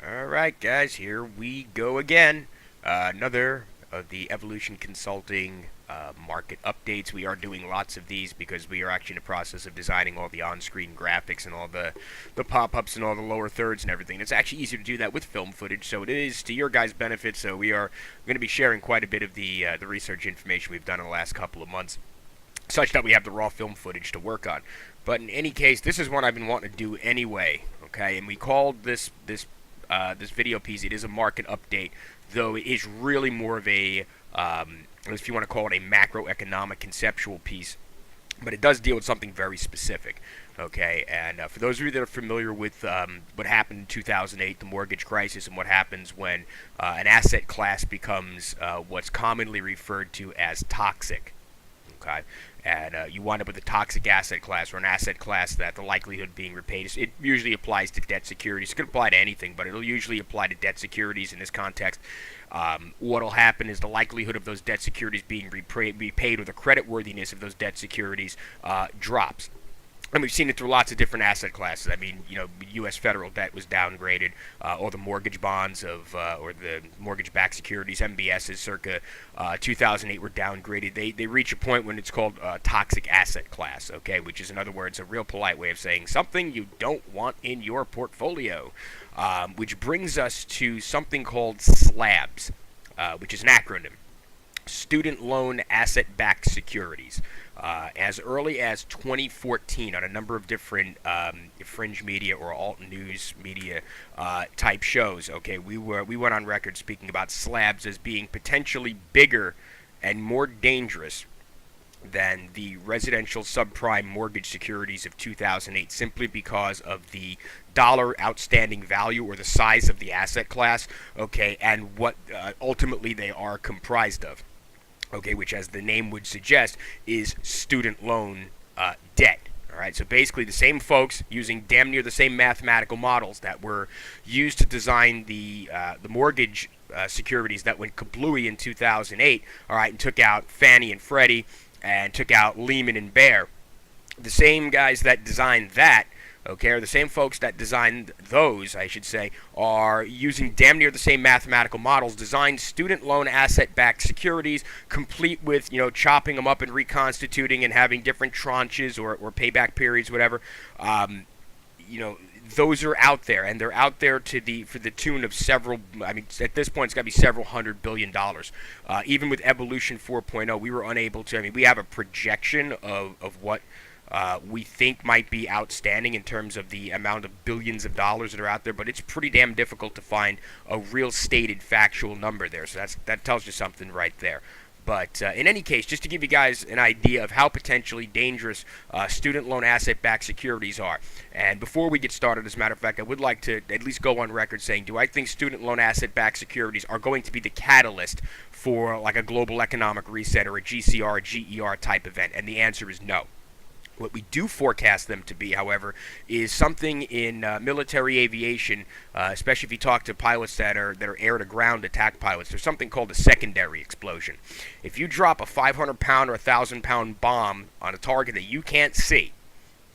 All right, guys, here we go again. Another of the Evolution Consulting market updates. We are doing lots of these because we are actually in the process of designing all the on-screen graphics and all the pop-ups and all the lower thirds and everything. It's actually easier to do that with film footage, so it is to your guys' benefit. So we are going to be sharing quite a bit of the research information we've done in the last couple of months, such that we have the raw film footage to work on. But in any case, this is one I've been wanting to do anyway. Okay, and we called this video piece. It is a market update, though it is really more of a, if you want to call it a macroeconomic conceptual piece, but it does deal with something very specific. Okay, and for those of you that are familiar with what happened in 2008, the mortgage crisis, and what happens when an asset class becomes what's commonly referred to as toxic. Okay, and you wind up with a toxic asset class, or an asset class that the likelihood of being repaid it usually applies to debt securities. It could apply to anything, but it'll usually apply to debt securities in this context. What'll happen is the likelihood of those debt securities being repaid, or the creditworthiness of those debt securities drops. And we've seen it through lots of different asset classes. I mean, U.S. federal debt was downgraded, or the mortgage bonds or the mortgage-backed securities, MBSs, circa 2008 were downgraded. They reach a point when it's called toxic asset class, okay, which is, in other words, a real polite way of saying something you don't want in your portfolio, which brings us to something called SLABS, which is an acronym. Student Loan Asset Backed Securities. As early as 2014, on a number of different fringe media or alt news media type shows, okay, we went on record speaking about SLABs as being potentially bigger and more dangerous than the residential subprime mortgage securities of 2008, simply because of the dollar outstanding value, or the size of the asset class, okay, and what ultimately they are comprised of. Okay, which, as the name would suggest, is student loan debt. All right, so basically the same folks using damn near the same mathematical models that were used to design the mortgage securities that went kablooey in 2008. All right, and took out Fannie and Freddie and took out Lehman and Bear. The same guys that designed that, okay, or the same folks that designed those, I should say, are using damn near the same mathematical models, designed student loan asset-backed securities, complete with, chopping them up and reconstituting and having different tranches or payback periods, whatever. Those are out there, and they're out there for the tune of several. I mean, at this point, it's got to be several $100 billion. Even with Evolution 4.0, we were unable to. I mean, we have a projection of what we think might be outstanding in terms of the amount of billions of dollars that are out there, but it's pretty damn difficult to find a real stated factual number there. So that tells you something right there. But in any case, just to give you guys an idea of how potentially dangerous student loan asset-backed securities are. And before we get started, as a matter of fact, I would like to at least go on record saying, do I think student loan asset-backed securities are going to be the catalyst for like a global economic reset or a GCR, GER type event? And the answer is no. What we do forecast them to be, however, is something in military aviation, especially if you talk to pilots that are air-to-ground attack pilots. There's something called a secondary explosion. If you drop a 500-pound or 1,000-pound bomb on a target that you can't see,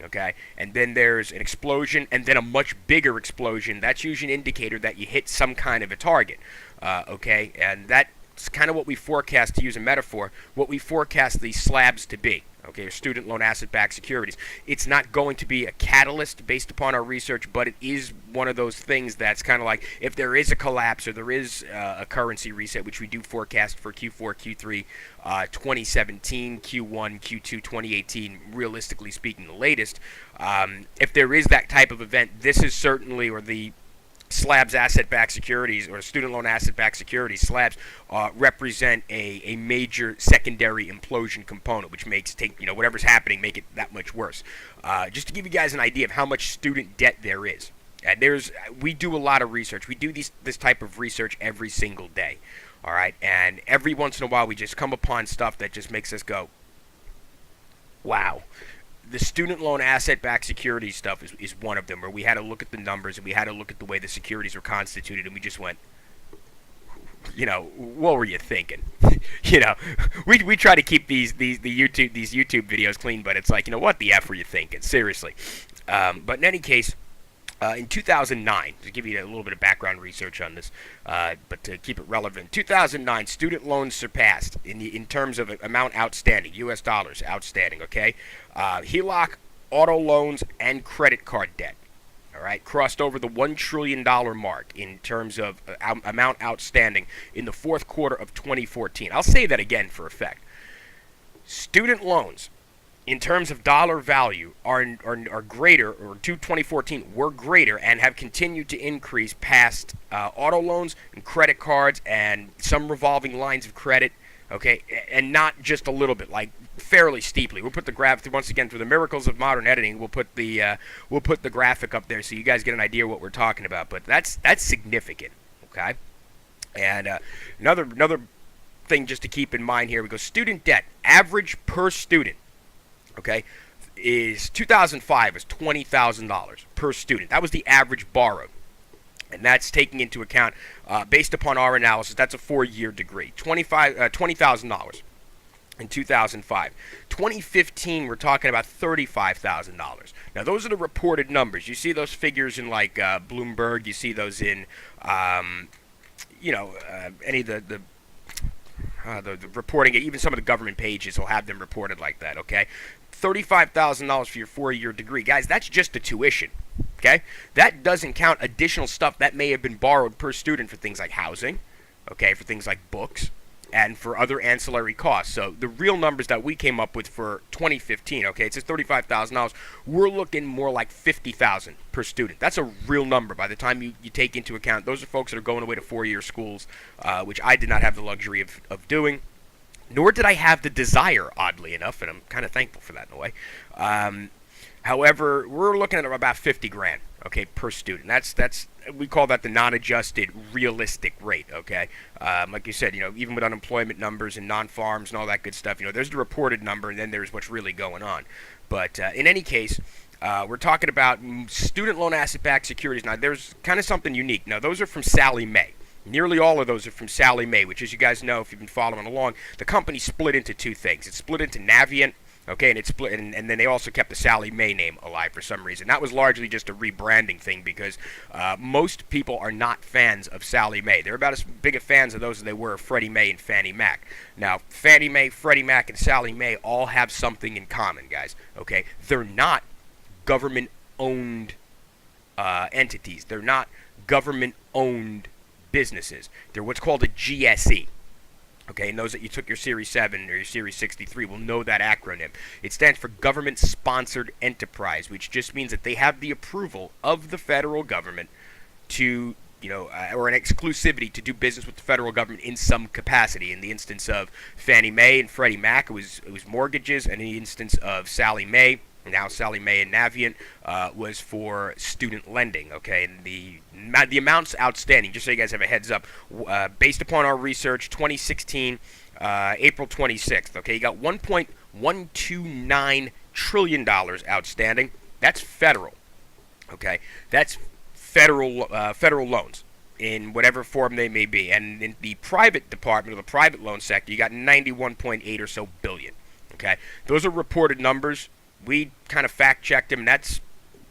okay, and then there's an explosion and then a much bigger explosion, that's usually an indicator that you hit some kind of a target, okay, and that's kind of what we forecast, to use a metaphor, what we forecast these SLABs to be. Okay, or student loan asset-backed securities. It's not going to be a catalyst based upon our research, but it is one of those things that's kind of like, if there is a collapse or there is a currency reset, which we do forecast for Q4, Q3, 2017, Q1, Q2, 2018, realistically speaking, the latest. If there is that type of event, this is certainly, or the SLABS asset-backed securities, or student loan asset-backed securities, SLABS, represent a major secondary implosion component, which makes whatever's happening make it that much worse. Just to give you guys an idea of how much student debt there is. We do a lot of research. We do this type of research every single day. All right, and every once in a while we just come upon stuff that just makes us go, wow. The student loan asset-backed security stuff is one of them, where we had to look at the numbers and we had to look at the way the securities were constituted, and we just went, what were you thinking? We try to keep these YouTube videos clean, but it's like, what the F were you thinking? Seriously. But in any case, In 2009, to give you a little bit of background research on this, but to keep it relevant, 2009 student loans surpassed in terms of amount outstanding, U.S. dollars outstanding. Okay, HELOC, auto loans, and credit card debt. All right, crossed over the $1 trillion mark in terms of amount outstanding in the fourth quarter of 2014. I'll say that again for effect. Student loans, in terms of dollar value, are greater, or to 2014 were greater, and have continued to increase past auto loans and credit cards and some revolving lines of credit. Okay, and not just a little bit, like fairly steeply. We'll put the graph once again through the miracles of modern editing. We'll put the graphic up there so you guys get an idea what we're talking about. But that's significant. Okay, and another thing just to keep in mind here, we go student debt average per student. Okay, is 2005 is $20,000 per student. That was the average borrowed. And that's taking into account, based upon our analysis, that's a 4-year degree. $20,000 in 2005. 2015, we're talking about $35,000. Now, those are the reported numbers. You see those figures in like Bloomberg. You see those in, any of the reporting. Even some of the government pages will have them reported like that. Okay, $35,000 for your 4-year degree, guys. That's just the tuition. Okay, that doesn't count additional stuff that may have been borrowed per student for things like housing, okay, for things like books, and for other ancillary costs. So the real numbers that we came up with for 2015, okay, it says $35,000. We're looking more like $50,000 per student. That's a real number by the time you take into account those are folks that are going away to 4-year schools, which I did not have the luxury of doing. Nor did I have the desire, oddly enough, and I'm kind of thankful for that in a way. However, we're looking at about 50 grand, okay, per student. That's we call that the non-adjusted realistic rate, okay. Like you said, even with unemployment numbers and non-farms and all that good stuff, there's the reported number, and then there's what's really going on. But in any case, we're talking about student loan asset backed securities. Now, there's kind of something unique. Now, those are from Sallie Mae. Nearly all of those are from Sallie Mae, which, as you guys know, if you've been following along, the company split into two things. It's split into Navient. Okay, and it's split, and then they also kept the Sallie Mae name alive for some reason. That was largely just a rebranding thing because most people are not fans of Sallie Mae. They're about as big of fans of those as they were of Freddie Mae and Fannie Mac. Now, Fannie Mae, Freddie Mac, and Sallie Mae all have something in common, guys. Okay, they're not government-owned entities. They're not government-owned businesses. They're what's called a GSE. Okay, and those that you took your Series 7 or your Series 63 will know that acronym. It stands for Government Sponsored Enterprise, which just means that they have the approval of the federal government to, or an exclusivity to do business with the federal government in some capacity. In the instance of Fannie Mae and Freddie Mac, it was mortgages, and in the instance of Sallie Mae, now Sallie Mae and Navient, was for student lending. Okay, and the amounts outstanding, just so you guys have a heads up, based upon our research, 2016, April 26th. Okay, you got $1.129 trillion outstanding. That's federal. Okay, that's federal loans in whatever form they may be. And in the private department, or the private loan sector, you got 91.8 or so billion. Okay, those are reported numbers. We kind of fact-checked them, and that's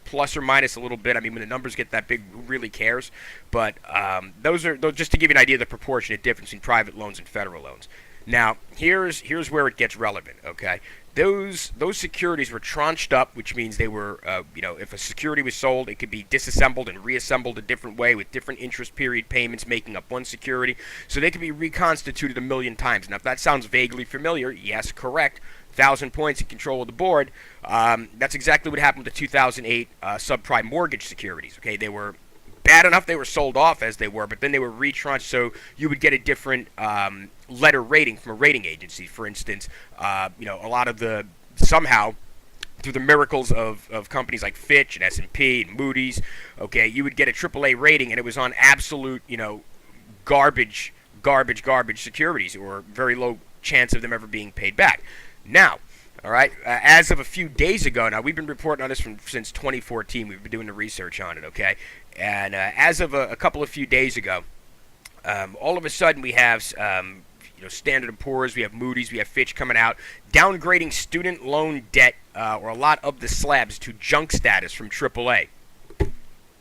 plus or minus a little bit. I mean, when the numbers get that big, who really cares? But those just to give you an idea of the proportionate difference in private loans and federal loans. Now, here's where it gets relevant, okay? Those securities were tranched up, which means they were, if a security was sold, it could be disassembled and reassembled a different way with different interest period payments making up one security. So they could be reconstituted a million times. Now, if that sounds vaguely familiar, yes, correct. 1,000 points in control of the board. That's exactly what happened with the 2008 subprime mortgage securities. Okay, they were bad enough they were sold off as they were, but then they were retranched so you would get a different letter rating from a rating agency. For instance, a lot of somehow through the miracles of companies like Fitch and S&P and Moody's, okay, you would get a AAA rating, and it was on absolute, garbage securities, or very low chance of them ever being paid back. Now, all right, as of a few days ago, now we've been reporting on this since 2014. We've been doing the research on it, okay? And as of a couple of few days ago, all of a sudden we have, Standard & Poor's, we have Moody's, we have Fitch coming out, downgrading student loan debt, or a lot of the SLABS, to junk status from AAA.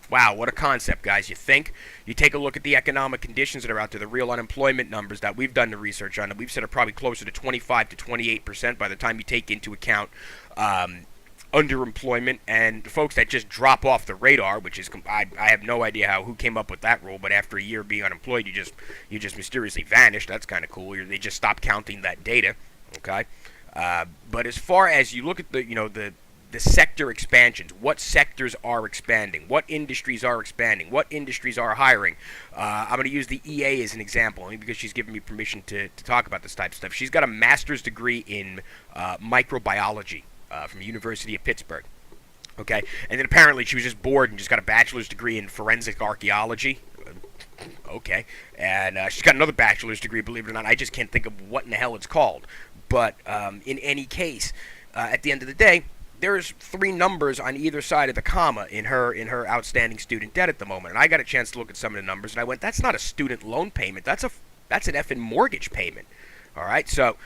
Wow, what a concept, guys. You take a look at the economic conditions that are out there, the real unemployment numbers that we've done the research on, that we've said are probably closer to 25 to 28% by the time you take into account underemployment and the folks that just drop off the radar, which is I have no idea who came up with that rule, but after a year of being unemployed, you just mysteriously vanish. That's kind of cool. They just stop counting that data. Okay, but as far as you look at the sector expansions, what sectors are expanding, what industries are expanding, what industries are hiring. I'm going to use the EA as an example, only because she's given me permission to talk about this type of stuff. She's got a master's degree in microbiology from the University of Pittsburgh. Okay, and then apparently she was just bored and just got a bachelor's degree in forensic archaeology. Okay, and she's got another bachelor's degree, believe it or not. I just can't think of what in the hell it's called. But in any case, at the end of the day, there's 3 numbers on either side of the comma in her outstanding student debt at the moment. And I got a chance to look at some of the numbers, and I went, that's not a student loan payment. That's an effing mortgage payment. All right, so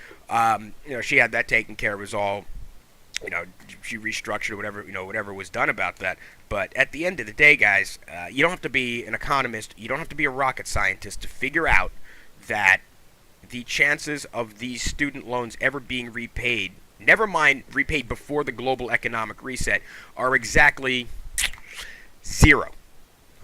she had that taken care of. It was all, she restructured whatever was done about that. But at the end of the day, guys, you don't have to be an economist. You don't have to be a rocket scientist to figure out that the chances of these student loans ever being repaid, never mind repaid before the global economic reset, are exactly 0.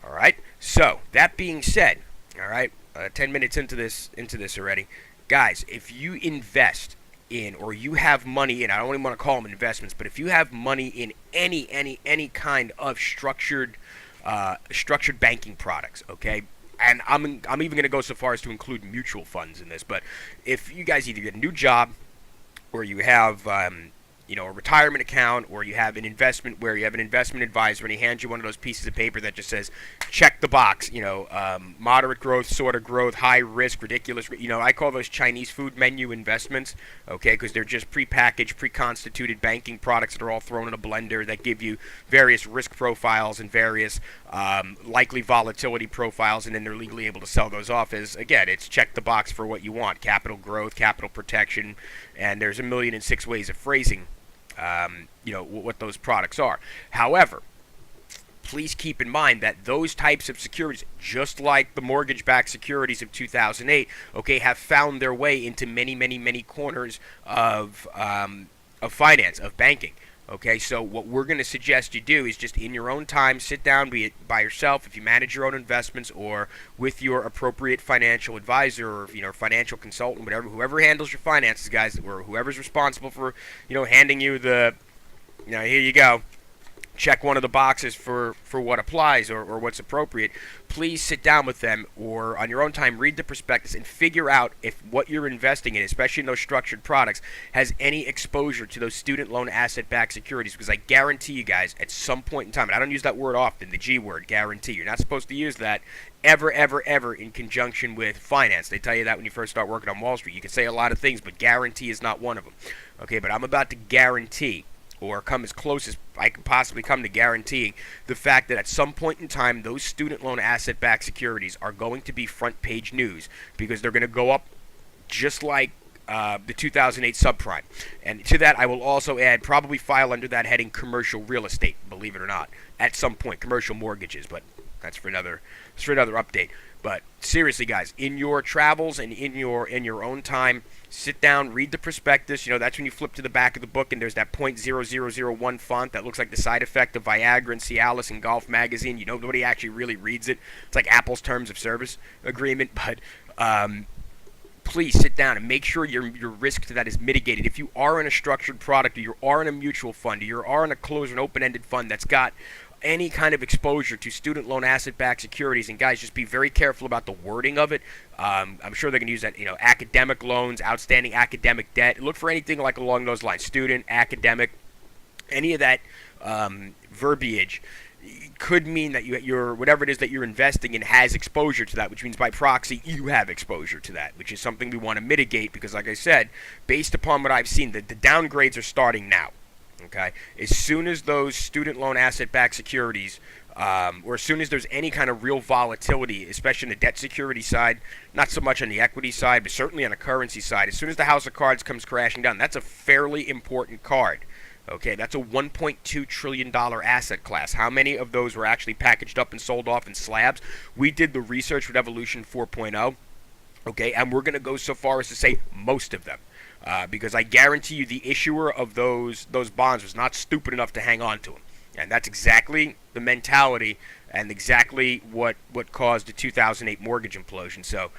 All right. So that being said, all right, 10 minutes into this already, guys, if you invest in, or you have money in, I don't even want to call them investments, but if you have money in any kind of structured banking products, okay. And I'm even going to go so far as to include mutual funds in this. But if you guys either get a new job, or you have a retirement account, or you have an investment where you have an investment advisor and he hands you one of those pieces of paper that just says, check the box, moderate growth, sort of growth, high risk, ridiculous, I call those Chinese food menu investments, okay, because they're just prepackaged, pre-constituted banking products that are all thrown in a blender that give you various risk profiles and various likely volatility profiles, and then they're legally able to sell those off as, again, it's check the box for what you want, capital growth, capital protection, and there's 1,000,006 ways of phrasing what those products are. However, please keep in mind that those types of securities, just like the mortgage-backed securities of 2008, okay, have found their way into many corners of finance, of banking. Okay, so what we're going to suggest you do is just in your own time, sit down, be it by yourself, if you manage your own investments, or with your appropriate financial advisor, or financial consultant, whoever handles your finances, guys, or whoever's responsible for handing you the, here you go, check one of the boxes for what applies or what's appropriate. Please sit down with them, or on your own time, read the prospectus and figure out if what you're investing in, especially in those structured products, has any exposure to those student loan asset-backed securities. Because I guarantee you guys, at some point in time, and I don't use that word often, the G word, guarantee. You're not supposed to use that ever in conjunction with finance. They tell you that when you first start working on Wall Street. You can say a lot of things, but guarantee is not one of them. Okay, but I'm about to guarantee, or come as close as I can possibly come to guaranteeing, the fact that at some point in time, those student loan asset-backed securities are going to be front page news, because they're going to go up just like the 2008 subprime. And to that, I will also add, probably file under that heading, commercial real estate, believe it or not, at some point, commercial mortgages, but that's for another update. But seriously, guys, in your travels and in your own time, sit down, read the prospectus. That's when you flip to the back of the book and there's that .0001 font that looks like the side effect of Viagra and Cialis and Golf magazine. Nobody actually really reads it. It's like Apple's terms of service agreement. But please sit down and make sure your risk to that is mitigated. If you are in a structured product, or you are in a mutual fund, or you are in a closed and open-ended fund that's got any kind of exposure to student loan asset-backed securities, and guys, just be very careful about the wording of it. I'm sure they're going to use that, academic loans, outstanding academic debt. Look for anything like along those lines, student, academic, any of that verbiage could mean that you're whatever it is that you're investing in has exposure to that, which means by proxy you have exposure to that, which is something we want to mitigate, because like I said, based upon what I've seen, the downgrades are starting now. Okay, as soon as those student loan asset-backed securities, or as soon as there's any kind of real volatility, especially on the debt security side, not so much on the equity side, but certainly on the currency side, as soon as the house of cards comes crashing down, that's a fairly important card. Okay, that's a $1.2 trillion asset class. How many of those were actually packaged up and sold off in slabs? We did the research with Evolution 4.0. Okay, and we're going to go so far as to say most of them. Because I guarantee you the issuer of those bonds was not stupid enough to hang on to them. And that's exactly the mentality and exactly what caused the 2008 mortgage implosion. So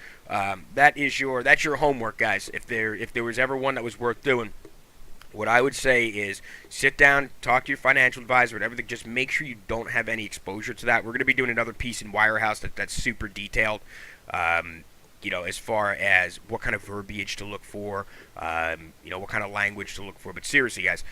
that's your homework, guys. If there was ever one that was worth doing, what I would say is sit down, talk to your financial advisor, whatever. Just make sure you don't have any exposure to that. We're going to be doing another piece in Wirehouse that's super detailed. As far as what kind of verbiage to look for, what kind of language to look for. But seriously, guys,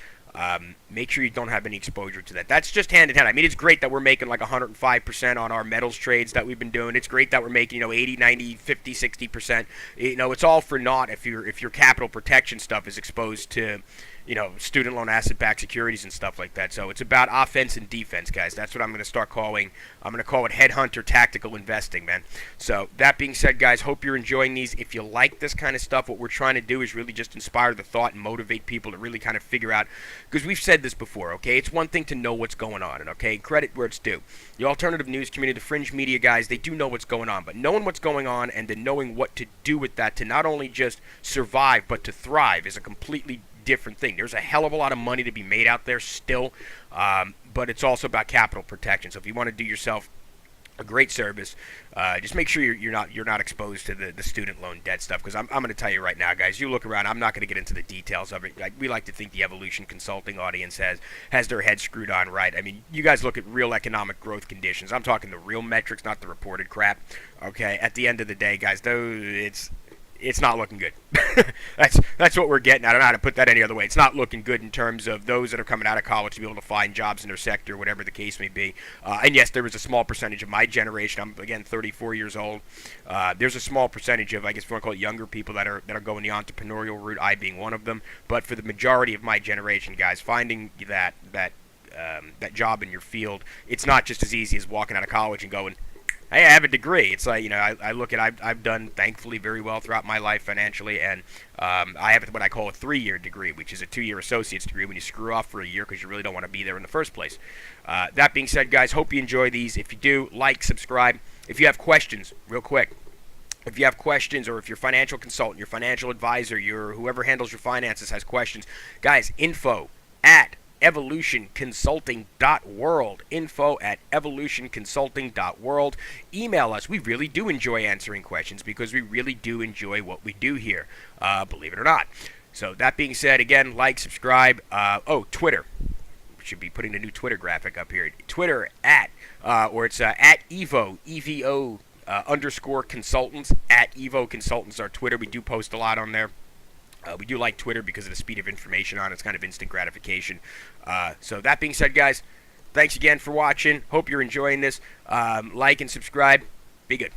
make sure you don't have any exposure to that. That's just hand in hand. I mean, it's great that we're making like 105% on our metals trades that we've been doing. It's great that we're making, 80, 90, 50, 60%. It's all for naught if your capital protection stuff is exposed to, student loan asset backed securities and stuff like that. So it's about offense and defense, guys. That's what I'm going to start calling. I'm going to call it headhunter tactical investing, man. So that being said, guys, hope you're enjoying these. If you like this kind of stuff, what we're trying to do is really just inspire the thought and motivate people to really kind of figure out, because we've said this before, okay? It's one thing to know what's going on, and okay, credit where it's due. The alternative news community, the fringe media guys, they do know what's going on, but knowing what's going on and then knowing what to do with that to not only just survive but to thrive is a completely different thing. There's a hell of a lot of money to be made out there still, but it's also about capital protection. So if you want to do yourself a great service, just make sure you're not exposed to the student loan debt stuff, because I'm going to tell you right now, guys, you look around, I'm not going to get into the details of it. We like to think the Evolution Consulting audience has their head screwed on right. I mean, you guys look at real economic growth conditions. I'm talking the real metrics, not the reported crap. Okay, at the end of the day, guys, it's not looking good. That's what we're getting. I don't know how to put that any other way. It's not looking good in terms of those that are coming out of college to be able to find jobs in their sector, whatever the case may be. And yes, there was a small percentage of my generation. I'm again 34 years old. There's a small percentage of, I guess, if you want to call it, younger people that are going the entrepreneurial route. I being one of them. But for the majority of my generation, guys, finding that job in your field, it's not just as easy as walking out of college and going, hey, I have a degree. It's like, I look at, I've done, thankfully, very well throughout my life financially, and I have what I call a 3-year degree, which is a 2-year associate's degree when you screw off for a year because you really don't want to be there in the first place. That being said, guys, hope you enjoy these. If you do, like, subscribe. If you have questions, real quick, if you have questions, or if your financial consultant, your financial advisor, whoever handles your finances has questions, guys, info at evolutionconsulting.world. Info at evolutionconsulting.world. Email us. We really do enjoy answering questions because we really do enjoy what we do here, believe it or not. So that being said, again, like, subscribe. Twitter. We should be putting a new Twitter graphic up here. Twitter at Evo, EVO underscore consultants. At Evo Consultants, our Twitter. We do post a lot on there. We do like Twitter because of the speed of information on it. It's kind of instant gratification. So that being said, guys, thanks again for watching. Hope you're enjoying this. Like and subscribe. Be good.